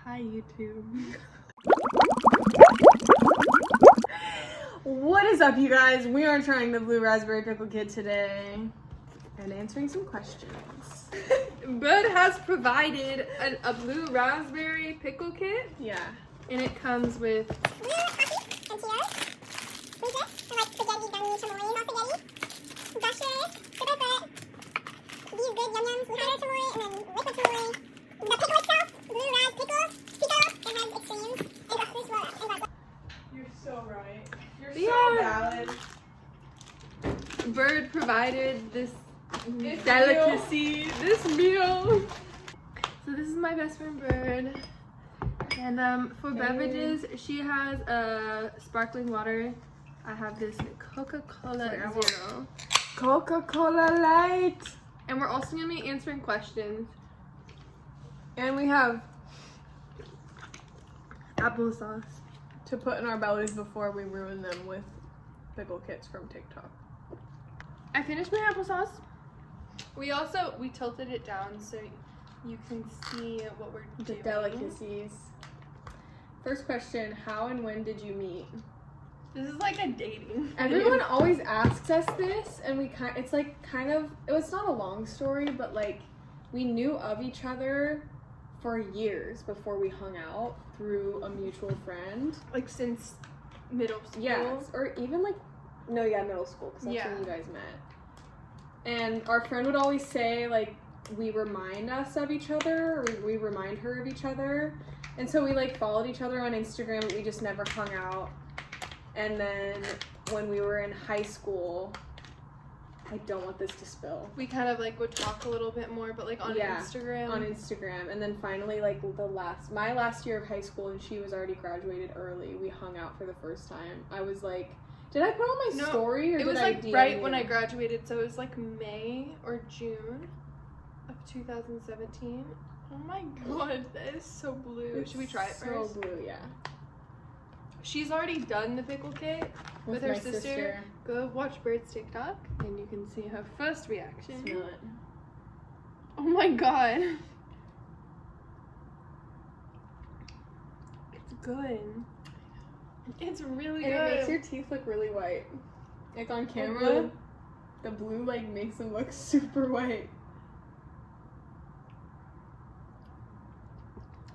Hi, YouTube. What is up, you guys? We are trying the blue raspberry pickle kit today and answering some questions. Bud has provided a blue raspberry pickle kit. Yeah. And it comes with You're so right. You're Yeah. valid. Bird provided this This delicacy, this meal. So this is my best friend Bird. And for beverages, she has sparkling water. I have this Coca-Cola Zero. Coca-Cola Light. And we're also gonna be answering questions. And we have Applesauce. to put in our bellies before we ruin them with pickle kits from TikTok. I finished my applesauce. We tilted it down so you can see what we're The doing. delicacies. First question, how and when did you meet? This is like a dating. Everyone always asks us this, and it's like kind of, it's not a long story, but like we knew of each other for years before we hung out through a mutual friend. Like since middle school. Yes, or even like, middle school, because that's when you guys met. And our friend would always say, like, we remind us of each other, or we remind her of each other. And so we, like, followed each other on Instagram, but we just never hung out. And then when we were in high school, I don't want this to spill. We kind of like would talk a little bit more, but like on Instagram. On Instagram. And then finally, like, my last year of high school, and she was already graduated early, we hung out for the first time. I was like, did I put on my story, or it was did I like DM right you? when I graduated, so it was like May or June of 2017. Oh my god, that is so blue. Should we try it first? So blue, yeah. She's already done the pickle kit with her my sister. Go watch Bird's TikTok and you can see her first reaction. Smell it. Oh my god. It's good. It's really And good. it makes your teeth look really white. Like on camera, blue. the blue like makes them look super white.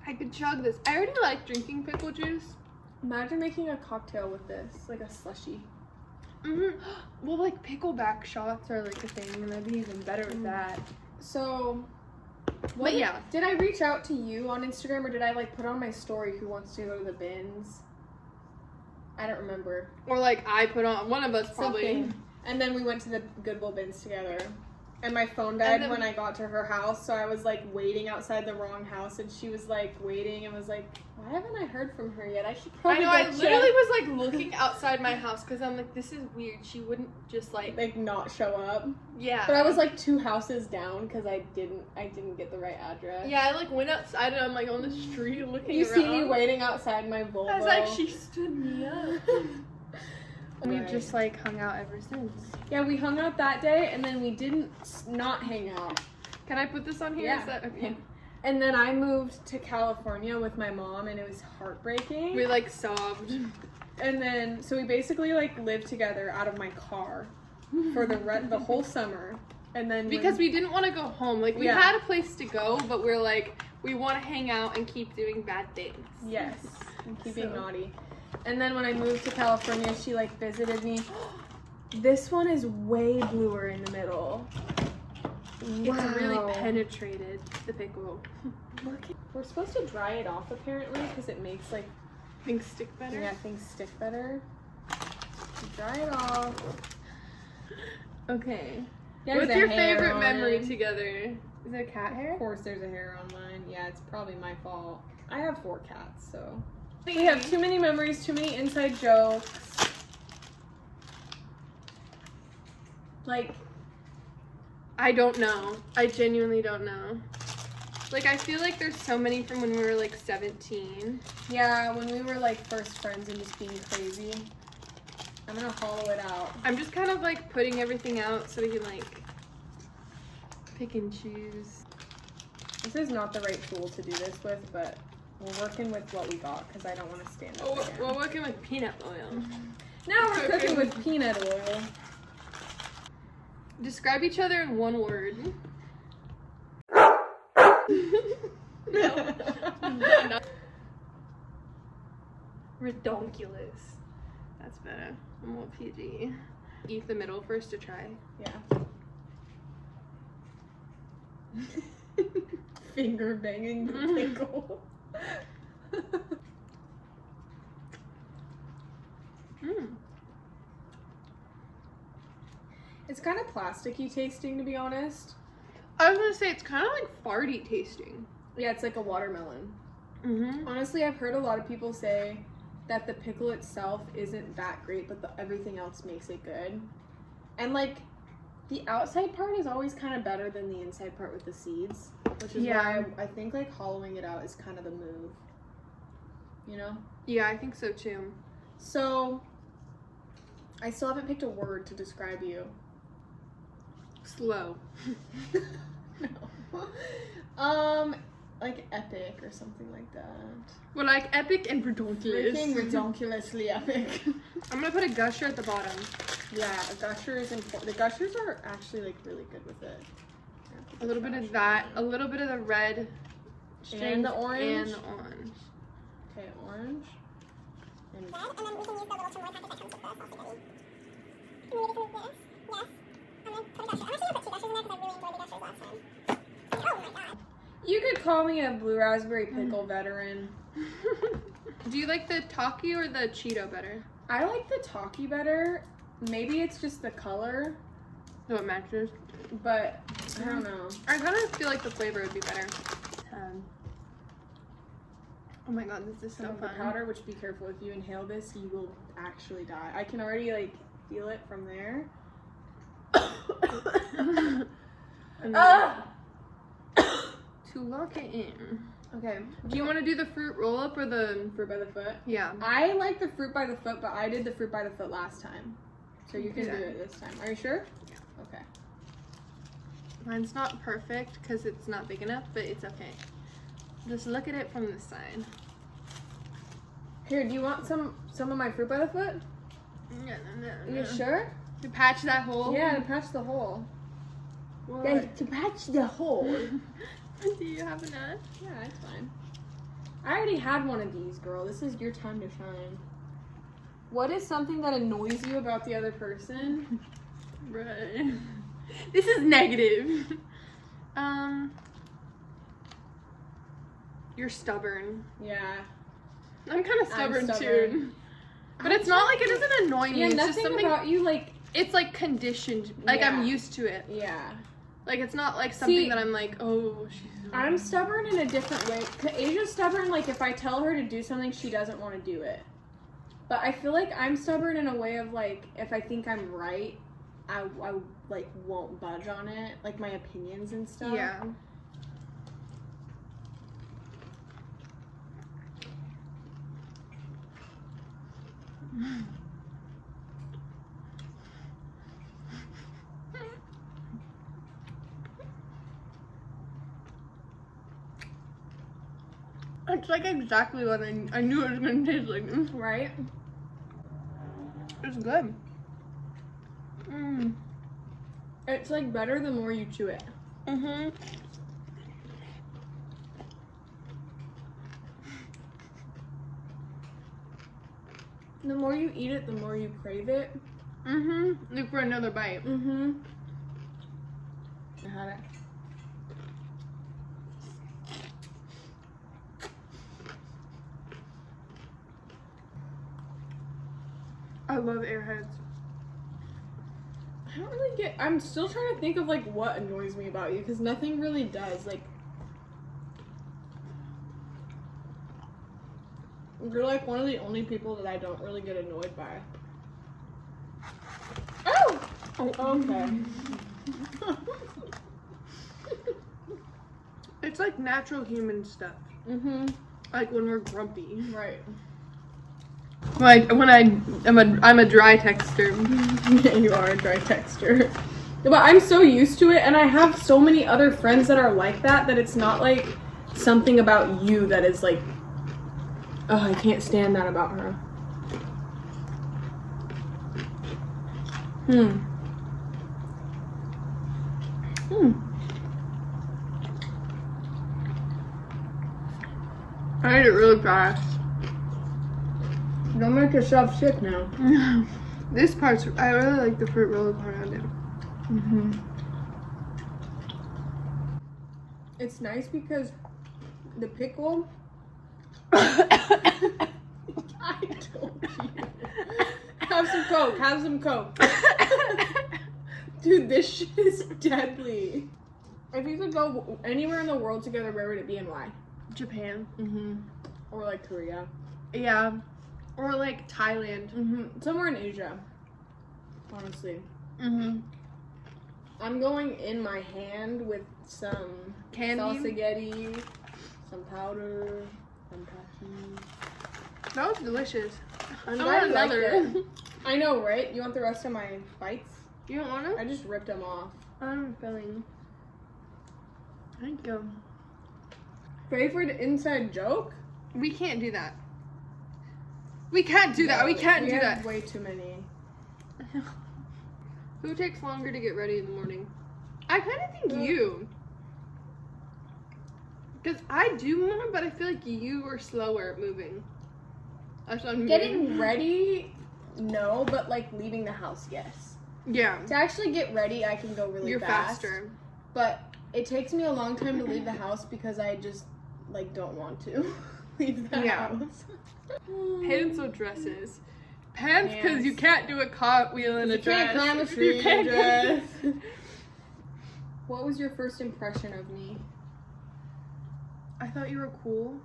I could chug this. I already like drinking pickle juice. Imagine making a cocktail with this, like a slushie. Well, like pickleback shots are like a thing, and that'd be even better with that. So, But yeah. Did I reach out to you on Instagram, or did I like put on my story who wants to go to the bins? I don't remember. Or like I put on, one of us probably. Something. And then we went to the Goodwill bins together. And my phone died when I got to her house, so I was like waiting outside the wrong house, and she was like waiting and was like, why haven't I heard from her yet? I should probably I go literally check." was like looking outside my house because I'm like, this is weird. She wouldn't just like not show up. Yeah. But I was like 2 houses down because I didn't get the right address. Yeah, I like went outside and I'm like on the street looking You around. see me waiting outside my Volvo. I was like, she stood me up. We've Right. just like hung out ever since. Yeah, we hung out that day, and then we didn't not hang out. Can I put this on here? Yeah. Is that okay? And then I moved to California with my mom, and it was heartbreaking. We like sobbed. And then, so we basically like lived together out of my car for the whole summer. And then Because we didn't want to go home. Like we Yeah. had a place to go, but we're like, we want to hang out and keep doing bad things. Yes, and keep being So- naughty. And then when I moved to California, she like visited me. This one is way bluer in the middle. Wow. It's really penetrated the pickle. We're supposed to dry it off apparently because it makes like Things stick better. things stick better. Dry it off. Okay. There's What's a your hair favorite on memory it. together? Is it cat hair? Of course, there's a hair on mine. Yeah, it's probably my fault. I have 4 cats, so we have too many memories, too many inside jokes. Like, I don't know. I genuinely don't know. Like, I feel like there's so many from when we were like 17. yeah, when we were like first friends and just being crazy. I'm gonna hollow it out. I'm just kind of like putting everything out so we can like pick and choose. This is not the right tool to do this with, but We're working with what we got because I don't want to stand up Oh, again. we're working with peanut oil. Now we're cooking with peanut oil. Describe each other in one word. No. Redonkulous. That's better. More PG. Eat the middle first to try. Yeah. Finger banging the pickle. It's kind of plasticky tasting, to be honest. I was gonna say it's kind of like farty tasting. Yeah, it's like a watermelon. Mm-hmm. Honestly, I've heard a lot of people say that the pickle itself isn't that great, but everything else makes it good. And like, the outside part is always kind of better than the inside part with the seeds, which is why I think like hollowing it out is kind of the move. You know? Yeah, I think so too. So, I still haven't picked a word to describe you. Slow. No. Like epic or something like that. Well, like epic and redonkulous. Freaking redonkulously epic. I'm gonna put a gusher at the bottom. Yeah, a gusher is important. The gushers are actually like really good with it. A little bit of that, a little bit of the red And the orange. And the orange. Okay, orange. And And then we can use the little chamoy packet that comes with this also, Debbie. Can we maybe some of this? Yes. And then put a gusher. I'm actually gonna put 2 gushers in there because I really enjoyed the gushers last time. Oh my god. you could call me a blue raspberry pickle veteran. Do you like the Taki or the Cheeto better? I like the Taki better. Maybe it's just the color, So it matches. but I don't know. I kind of feel like the flavor would be better. Oh my god, this is so Some of the fun. powder, which be careful, if you inhale this, you will actually die. I can already like feel it from there. And then to lock it in. Okay. Do you want to do the fruit roll up or the? Fruit by the foot? Yeah. I like the fruit by the foot, but I did the fruit by the foot last time. So you can Yeah. do it this time. Are you sure? Yeah. Okay. Mine's not perfect because it's not big enough, but it's okay. Just look at it from this side. Here, do you want some of my fruit by the foot? No. Are you sure? To patch that hole? Yeah, to patch the hole. What? Yeah, to patch the hole. Do you have enough? Yeah, it's fine. I already had one of these, girl. This is your time to shine. What is something that annoys you about the other person? Right. This is negative. You're stubborn. Yeah. I'm kind of stubborn too. stubborn. But it's not like it doesn't annoy me. Yeah, It's nothing just something. about you like. It's like conditioned. Like Yeah. I'm used to it. Yeah. Like it's not like something See, that I'm like, oh, she's. I'm stubborn in a different way. Asia's stubborn, like if I tell her to do something, she doesn't want to do it. But I feel like I'm stubborn in a way of like, if I think I'm right, I like won't budge on it, like my opinions and stuff. Yeah. It's like exactly what I knew it was gonna taste like. Right? It's good. It's like better the more you chew it. Mhm. The more you eat it, the more you crave it. Mhm. Look for another bite. Mm-hmm. I had it. I love Airheads. I don't really get. I'm still trying to think of like what annoys me about you because nothing really does. Like, you're like one of the only people that I don't really get annoyed by. Oh. Okay. It's like natural human stuff. Mhm. Like when we're grumpy. Right. Like when I'm a dry texter. You are a dry texture. But I'm so used to it, and I have so many other friends that are like that, that it's not like something about you that is like Oh, I can't stand that about her. I ate it really fast. Don't make yourself sick now. This part's, I really like the fruit roll part on it. It's nice because the pickle. I told you. Have some Coke. Have some Coke. Dude, this shit is deadly. If you could go anywhere in the world together, where would it be and why? Japan. Or like Korea. Yeah. Or like Thailand. Somewhere in Asia. Honestly. I'm going in my hand with some Candy? salsaghetti, some powder, some passion. That was delicious. I'm I glad want you liked another. it. I know, right? You want the rest of my bites? You don't want to? I just ripped them off. I'm filling. Thank you. Favorite inside joke? We can't do that. We can't do that. We can't do have that. Way too many. Who takes longer to get ready in the morning? I kind of think you. Because I do more, but I feel like you are slower at moving. That's what I'm Getting ready, no, but like leaving the house, yes. Yeah. To actually get ready, I can go really You're fast. faster. But it takes me a long time to leave the house because I just like don't want to leave the house. Pants or dresses? Pants, because you can't do a cartwheel in a dress. You can't climb a tree in a dress. What was your first impression of me? I thought you were cool.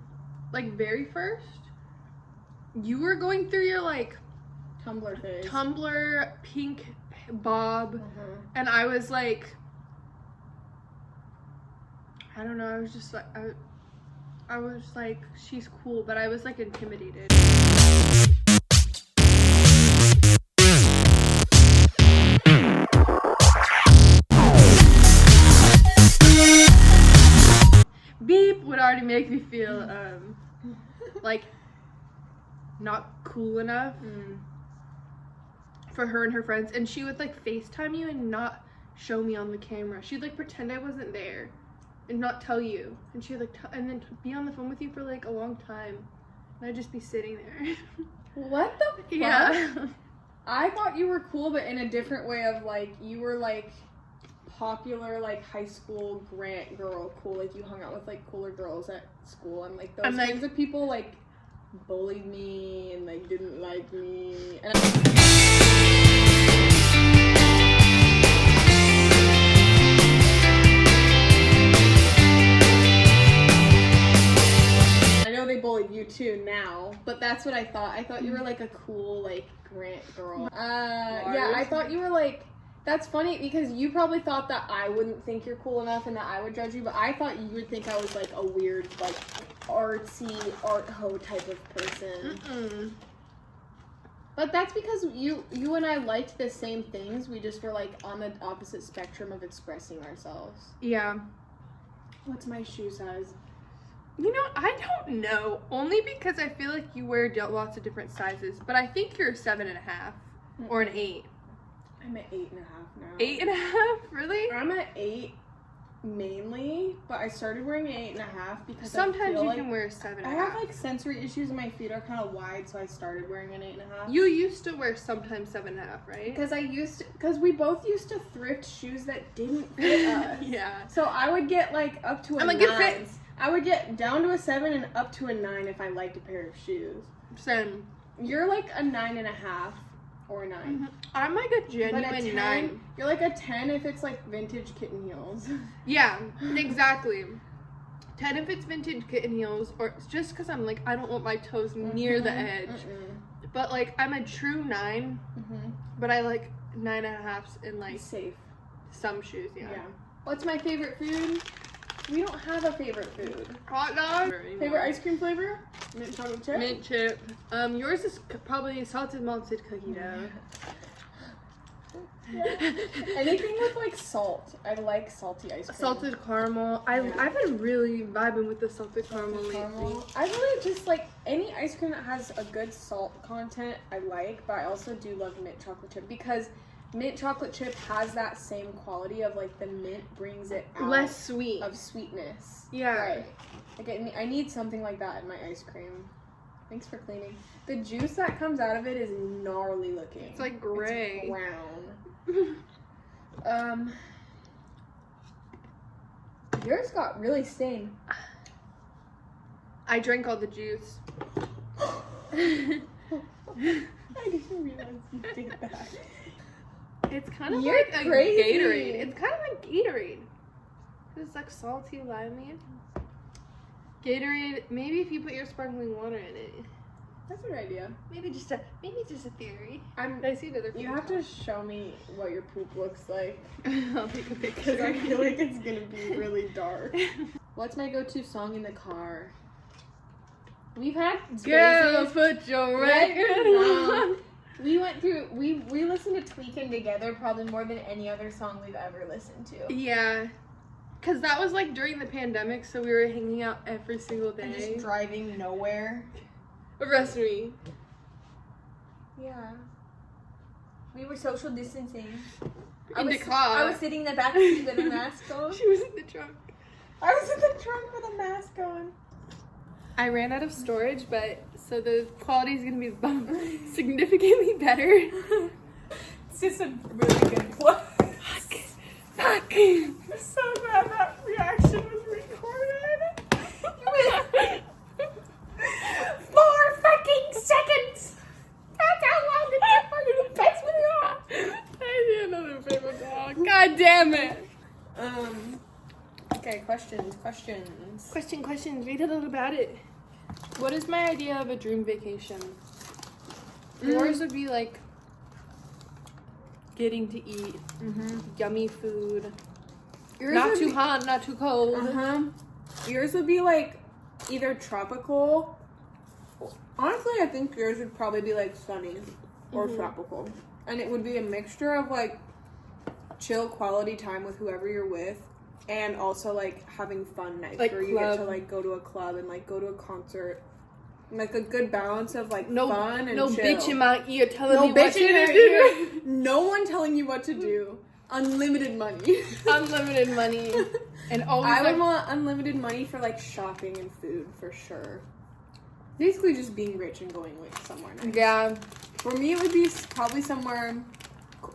Like, very first. You were going through your, like, Tumblr phase. Tumblr pink bob. And I was like, I don't know, I was just like, I was like, she's cool, but I was like intimidated. Beep would already make me feel like not cool enough for her and her friends, and she would like FaceTime you and not show me on the camera. She'd like pretend I wasn't there and not tell you, and she'd like and then be on the phone with you for like a long time, and I'd just be sitting there. What the fuck? Yeah. I thought you were cool, but in a different way of like, you were like popular, like high school grant girl cool, like you hung out with like cooler girls at school, and like those kinds of people like bullied me and like didn't like me, and I know they bullied you too now, but that's what I thought. I thought you were like a cool like grant girl. Yeah, I thought you were like, that's funny because you probably thought that I wouldn't think you're cool enough and that I would judge you, but I thought you would think I was like a weird, like artsy, art hoe type of person. But that's because you and I liked the same things. We just were like on the opposite spectrum of expressing ourselves. Yeah. What's my shoe size? You know, I don't know. Only because I feel like you wear lots of different sizes, but I think you're a 7.5 or an 8. I'm at 8.5 now. 8.5? Really? I'm at 8 mainly, but I started wearing an 8.5 because sometimes you like can wear a 7.5. I have like sensory issues and my feet are kind of wide, so I started wearing an 8.5. You used to wear sometimes 7.5, right? Because we both used to thrift shoes that didn't fit us. Yeah. So I would get like up to a 9. It fits. I would get down to a 7 and up to a 9 if I liked a pair of shoes. Same. You're like a 9.5 or a 9. I'm like a genuine 9. You're like a 10 if it's like vintage kitten heels. Yeah, exactly. 10 if it's vintage kitten heels, or just because I'm like, I don't want my toes near the edge. But like, I'm a true 9, but I like 9.5s in like safe some shoes. Yeah. What's my favorite food? We don't have a favorite food. Hot dog. Favorite ice cream flavor? Mint chocolate chip. Mint chip. Yours is probably salted malted cookie dough. Anything with like salt. I like salty ice cream. Salted caramel. I've been really vibing with the salted caramel lately. I really just like any ice cream that has a good salt content I like, but I also do love mint chocolate chip because mint chocolate chip has that same quality of like the mint brings it out Less sweet. of sweetness. Yeah. Right. Like I need something like that in my ice cream. Thanks for cleaning. The juice that comes out of it is gnarly looking. It's like gray. It's brown. Yours got really stained. I drank all the juice. I didn't realize you did that. It's kind of You're like a crazy. Gatorade. It's kind of like Gatorade. It's like salty, limey. Gatorade. Maybe if you put your sparkling water in it. That's a good idea. Maybe just a theory. I see another. You have to show me what your poop looks like I'll take a picture. because I feel like it's gonna be really dark. What's my go-to song in the car? We've had Girl, spaces. put your Record record on. on. We went through. We listened to Tweakin' together probably more than any other song we've ever listened to. Yeah. Cause that was like during the pandemic, so we were hanging out every single day. And just driving nowhere. Arrest me. Yeah. We were social distancing. In the car. I was sitting in the back seat with a mask on. She was in the trunk. I was in the trunk with a mask on. I ran out of storage, but so the quality is gonna be significantly better. It's just a really good plug. Fuck. I'm so glad that reaction was recorded. 4 fucking seconds! That's how long it took for you to piss me off! I need another paper dog. God damn it. Okay, questions. Question. Read a little about it. What is my idea of a dream vacation? Yours would be like getting to eat yummy food. Not too hot, not too cold. Yours would be like either tropical. Honestly, I think yours would probably be like sunny or tropical. And it would be a mixture of like chill quality time with whoever you're with and also like having fun nights Like where you get club. to like go to a club and like go to a concert. Like a good balance of like No, fun and no chill. bitch in my ear telling No me what bitch in to your do. ear. No one telling you what to do. Unlimited money. Unlimited money. And always I like, would want unlimited money for like shopping and food for sure. Basically just being rich and going like somewhere nice. yeah. For me it would be probably somewhere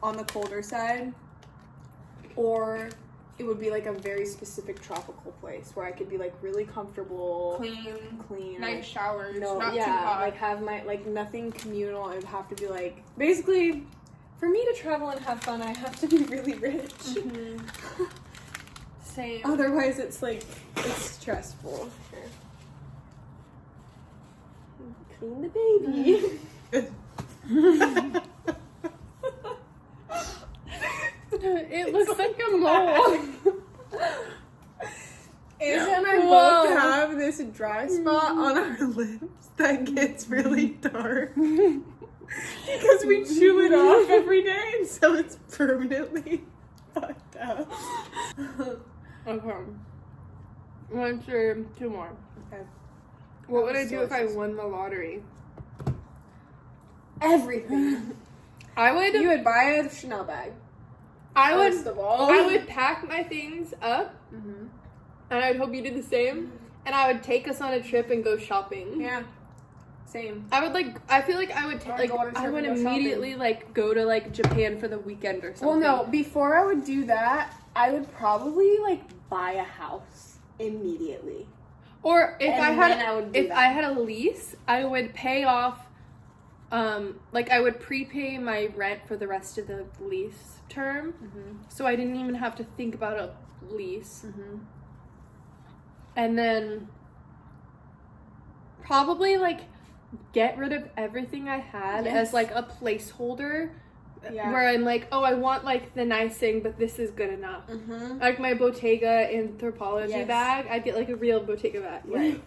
on the colder side, or it would be like a very specific tropical place where I could be like really comfortable, clean, Nice showers, no, not yeah, too hot. like have my like nothing communal. It would have to be like basically for me to travel and have fun. I have to be really rich. Same. Otherwise, it's like it's stressful. Clean the baby. It looks like a mole. Asia and I Whoa. both have this dry spot on our lips that gets really dark because we chew it off every day, and so it's permanently fucked up. Okay. One, two more. Okay. What would I was do so if I stressful. won the lottery? Everything. I would. You would buy a Chanel bag. I First of all. I would pack my things up, and I'd hope you did the same. And I would take us on a trip and go shopping. Yeah. Same. I would like. I feel like I would Or like. go on a trip I would and go immediately like go to like Japan for the weekend or something. Well, no. Before I would do that, I would probably like buy a house immediately. Or if And I had then I would do if that. I had a lease, I would pay off. Like I would prepay my rent for the rest of the lease term, so I didn't even have to think about a lease. And then probably like get rid of everything I had Yes. as like a placeholder. Yeah. Where I'm like, oh, I want like the nice thing, but this is good enough. Like my Bottega Anthropology Yes. bag, I'd get like a real Bottega bag. Right.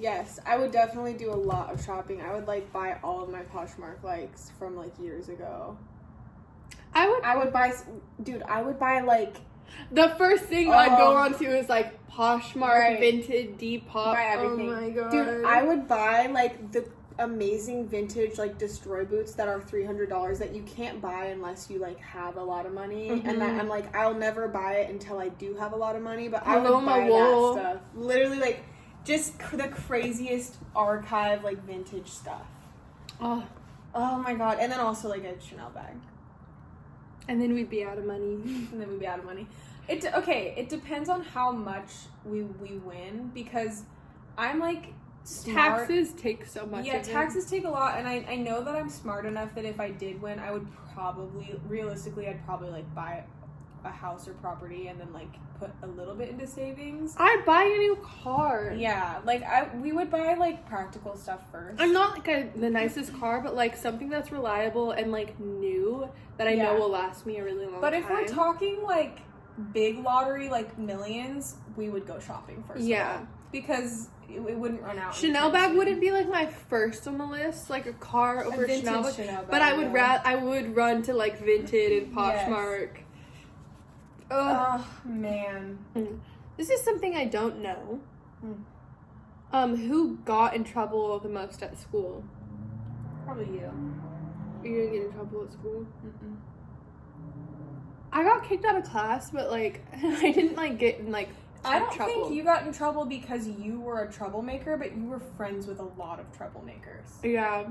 Yes, I would definitely do a lot of shopping. I would like buy all of my Poshmark likes from like years ago. I would buy, dude, I would buy, like... The first thing I'd go on to is, like, Poshmark, Vinted, Depop. Buy everything. Oh, my God. Dude, I would buy, like, the amazing vintage, like, destroy boots that are $300 that you can't buy unless you, like, have a lot of money. Mm-hmm. And that I'm like, I'll never buy it until I do have a lot of money, but I Hello, would buy my wool. that stuff. Literally, like, just the craziest archive, like, vintage stuff. Oh. Oh, my God. And then also, like, a Chanel bag. And then we'd be out of money. And then we'd be out of money. It depends on how much we win, because I'm, like... smart. Taxes take so much. Yeah, taxes take a lot, and I know that I'm smart enough that if I did win, I would probably, realistically, I'd probably, like, buy a house or property and then, like, put a little bit into savings. I'd buy a new car. Yeah, like, we would buy, like, practical stuff first. I'm not, like, the nicest car, but, like, something that's reliable and, like, new that I know will last me a really long time. But if we're talking, like, big lottery, like, millions, we would go shopping first of all. Because... it wouldn't run out. Chanel bag wouldn't be like my first on the list, like a car over a Chanel bag. But I would run to like Vinted and Poshmark. Yes. Oh man. This is something I don't know. Who got in trouble the most at school? Probably you. You didn't get in trouble at school? Mm-mm. I got kicked out of class, but like I didn't like get in like I don't trouble. think you got in trouble because you were a troublemaker, but you were friends with a lot of troublemakers. Yeah.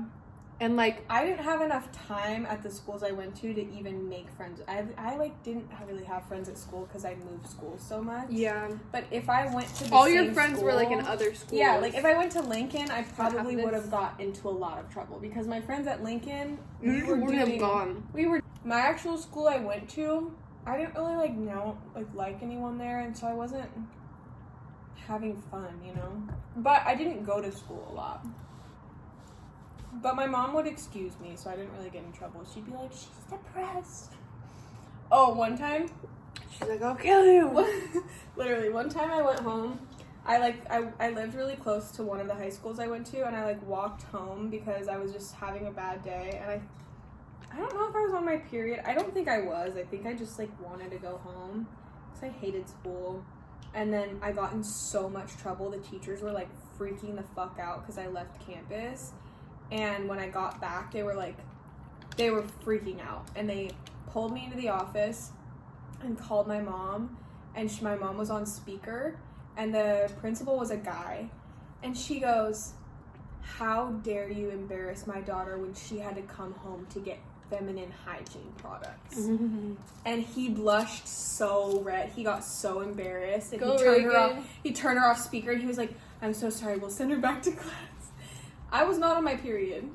And like I didn't have enough time at the schools I went to even make friends. I like didn't really have friends at school because I moved schools so much. Yeah. But if I went to the all same your friends school, were like in other schools. Yeah, like if I went to Lincoln, I probably would have got into a lot of trouble because my friends at Lincoln, we were my actual school I went to, I didn't really like anyone there, and so I wasn't having fun, you know. But I didn't go to school a lot. But my mom would excuse me, so I didn't really get in trouble. She'd be like, "She's depressed." Oh, one time, she's like, "I'll kill you." Literally, one time I went home. I lived really close to one of the high schools I went to, and I like walked home because I was just having a bad day, and I don't know if I was on my period. I don't think I was. I think I just like wanted to go home because I hated school. And then I got in so much trouble. The teachers were like freaking the fuck out because I left campus. And when I got back, they were freaking out. And they pulled me into the office and called my mom. And my mom was on speaker. And the principal was a guy. And she goes, "How dare you embarrass my daughter when she had to come home to get feminine hygiene products?" Mm-hmm. And he blushed so red. He got so embarrassed. And he turned her off speaker. And he was like, "I'm so sorry. We'll send her back to class." I was not on my period.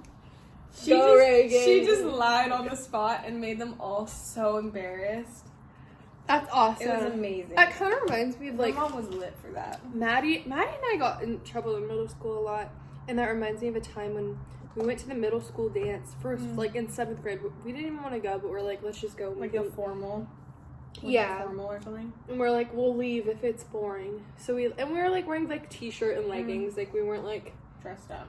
She just lied on the spot and made them all so embarrassed. That's awesome. It was amazing. That kind of reminds me of like... My mom was lit for that. Maddie and I got in trouble in middle school a lot. And that reminds me of a time when we went to the middle school dance first, like in 7th grade. We didn't even want to go, but we're like, let's just go. Like a formal? Yeah. Formal or something? And we're like, we'll leave if it's boring. So we were like wearing like t-shirt and leggings. Like we weren't like... dressed up.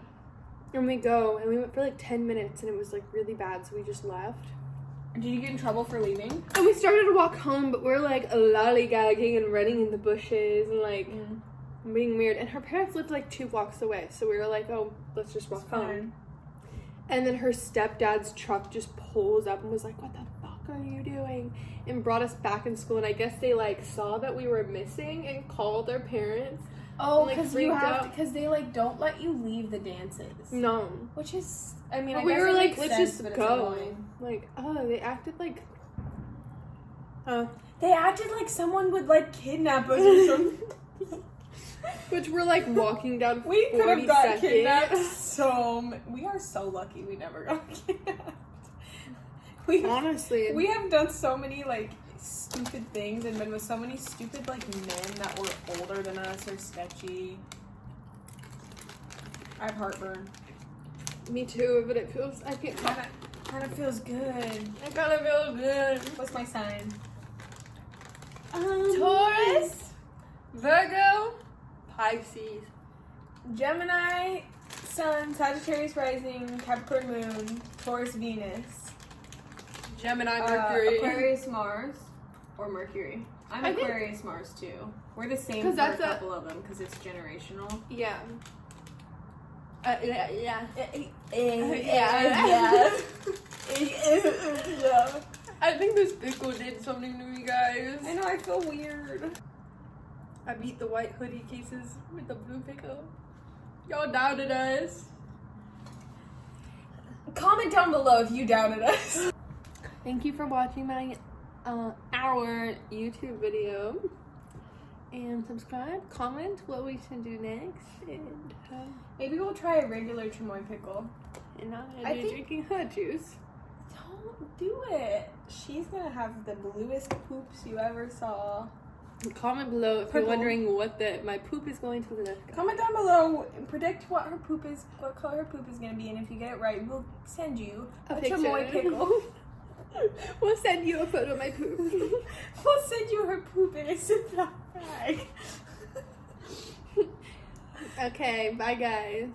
And we go, and we went for like 10 minutes, and it was like really bad, so we just left. Did you get in trouble for leaving? And we started to walk home, but we're like lollygagging and running in the bushes and like being weird. And her parents lived like 2 blocks away, so we were like, oh, let's just walk home. And then her stepdad's truck just pulls up and was like, "What the fuck are you doing?" And brought us back in school. And I guess they like saw that we were missing and called their parents. Oh, because because they like don't let you leave the dances. No, which is, I mean, we were like, let's just go. Like, oh, they acted like, they acted like someone would like kidnap us or something. Which we're like walking down. We could have got kidnapped. We are so lucky we never got kidnapped. Honestly, we have done so many like stupid things and been with so many stupid like men that were older than us or sketchy. I have heartburn. Me too, but it feels, I can't kind of feels good. It kind of feels good. What's my sign? Taurus, Virgo, Pisces, Gemini, Sun, Sagittarius rising, Capricorn moon, Taurus Venus. Gemini, Mercury. Aquarius, Mars, or Mercury. I'm I think- Aquarius, Mars too. We're the same 'Cause for that's a a- couple of them because it's generational. Yeah. Yeah. Yeah. I think this pickle did something to me, guys. I know, I feel weird. I beat the white hoodie cases with the blue pickle. Y'all doubted us. Comment down below if you doubted us. Thank you for watching my our YouTube video. And subscribe, comment what we should do next. And Maybe we'll try a regular chamoy pickle. I'm I be think- drinking her juice. Don't do it. She's gonna have the bluest poops you ever saw. Comment below if Pickle. you're wondering what my poop is going to look like. Comment down below and predict what color her poop is gonna be, and if you get it right, we'll send you a picture. chamoy pickle. We'll send you a photo of my poop. We'll send you her poop in a Ziploc bag. Okay, bye guys.